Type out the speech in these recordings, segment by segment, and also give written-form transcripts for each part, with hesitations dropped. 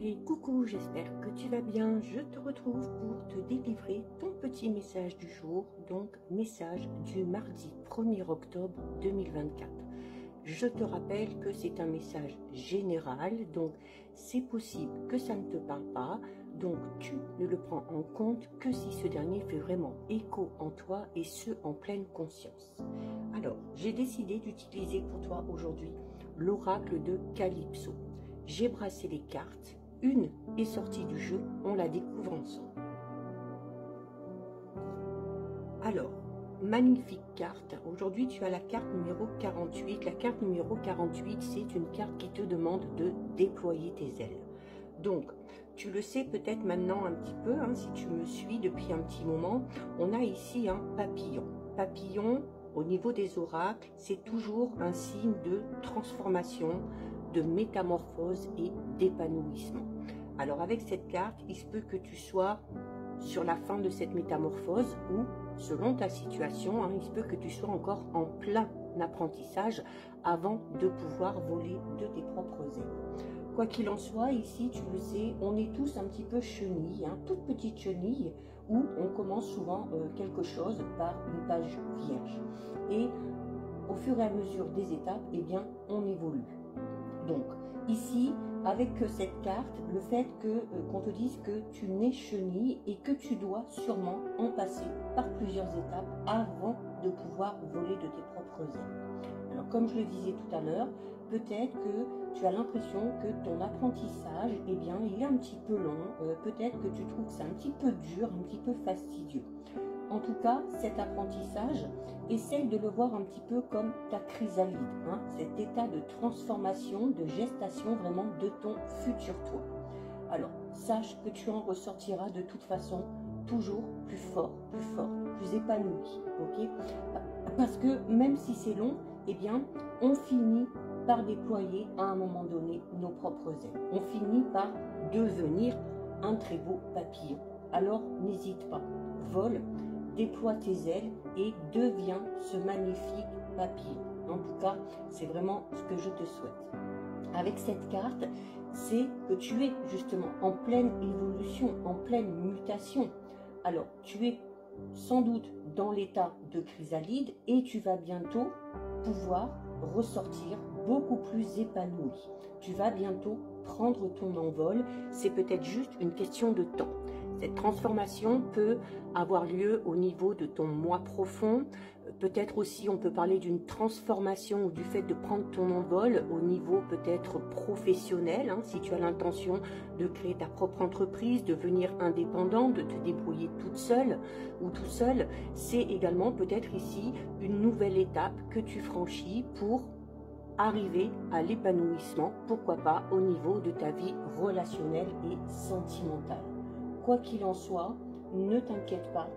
Et coucou, j'espère que tu vas bien. Je te retrouve pour te délivrer ton petit message du jour, donc message du mardi 1er octobre 2024. Je te rappelle que c'est un message général, donc c'est possible que ça ne te parle pas, donc tu ne le prends en compte que si ce dernier fait vraiment écho en toi et ce en pleine conscience. Alors, j'ai décidé d'utiliser pour toi aujourd'hui l'oracle de Calypso. J'ai brassé les cartes, une est sortie du jeu, on la découvre ensemble. Alors, magnifique carte. Aujourd'hui, tu as la carte numéro 48. La carte numéro 48, c'est une carte qui te demande de déployer tes ailes. Donc, tu le sais peut-être maintenant un petit peu, hein, si tu me suis depuis un petit moment, on a ici un papillon. Papillon, au niveau des oracles, c'est toujours un signe de transformation, de métamorphose et d'épanouissement. Alors avec cette carte, il se peut que tu sois sur la fin de cette métamorphose ou, selon ta situation, hein, il se peut que tu sois encore en plein apprentissage avant de pouvoir voler de tes propres ailes. Quoi qu'il en soit, ici, tu le sais, on est tous un petit peu chenilles, hein, toutes petites chenilles, où on commence souvent quelque chose par une page vierge. Et au fur et à mesure des étapes, eh bien, on évolue. Donc, ici, avec cette carte, le fait qu'on te dise que tu n'es chenille et que tu dois sûrement en passer par plusieurs étapes avant de pouvoir voler de tes propres ailes. Alors, comme je le disais tout à l'heure, peut-être que tu as l'impression que ton apprentissage, eh bien, il est un petit peu long. Peut-être que tu trouves que c'est un petit peu dur, un petit peu fastidieux. En tout cas, cet apprentissage, essaye de le voir un petit peu comme ta chrysalide, hein, cet état de transformation, de gestation vraiment de ton futur toi. Alors, sache que tu en ressortiras de toute façon toujours plus fort, plus épanoui, ok? Parce que même si c'est long, eh bien, on finit par déployer à un moment donné nos propres ailes. On finit par devenir un très beau papillon. Alors, n'hésite pas, vole, déploie tes ailes et deviens ce magnifique papillon. En tout cas, c'est vraiment ce que je te souhaite. Avec cette carte, c'est que tu es justement en pleine évolution, en pleine mutation. Alors, tu es sans doute dans l'état de chrysalide et tu vas bientôt pouvoir ressortir beaucoup plus épanoui. Tu vas bientôt prendre ton envol. C'est peut-être juste une question de temps. Cette transformation peut avoir lieu au niveau de ton moi profond. Peut-être aussi on peut parler d'une transformation ou du fait de prendre ton envol au niveau peut-être professionnel, hein, si tu as l'intention de créer ta propre entreprise, de devenir indépendant, de te débrouiller toute seule ou tout seul. C'est également peut-être ici une nouvelle étape que tu franchis pour arriver à l'épanouissement, pourquoi pas au niveau de ta vie relationnelle et sentimentale. Quoi qu'il en soit, ne t'inquiète pas,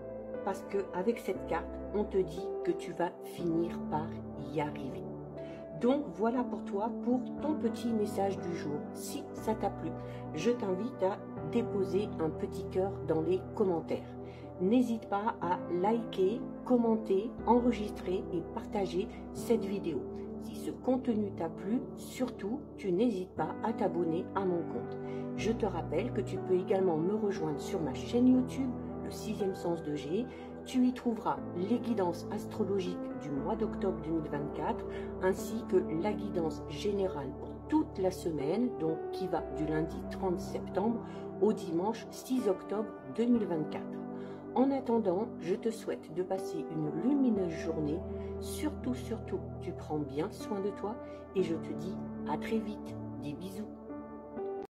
parce qu'avec cette carte, on te dit que tu vas finir par y arriver. Donc voilà pour toi, pour ton petit message du jour. Si ça t'a plu, je t'invite à déposer un petit cœur dans les commentaires. N'hésite pas à liker, commenter, enregistrer et partager cette vidéo. Si ce contenu t'a plu, surtout, tu n'hésites pas à t'abonner à mon compte. Je te rappelle que tu peux également me rejoindre sur ma chaîne YouTube, le 6e sens de G. Tu y trouveras les guidances astrologiques du mois d'octobre 2024, ainsi que la guidance générale pour toute la semaine, donc qui va du lundi 30 septembre au dimanche 6 octobre 2024. En attendant, je te souhaite de passer une lumineuse journée. Surtout, tu prends bien soin de toi et je te dis à très vite. Des bisous.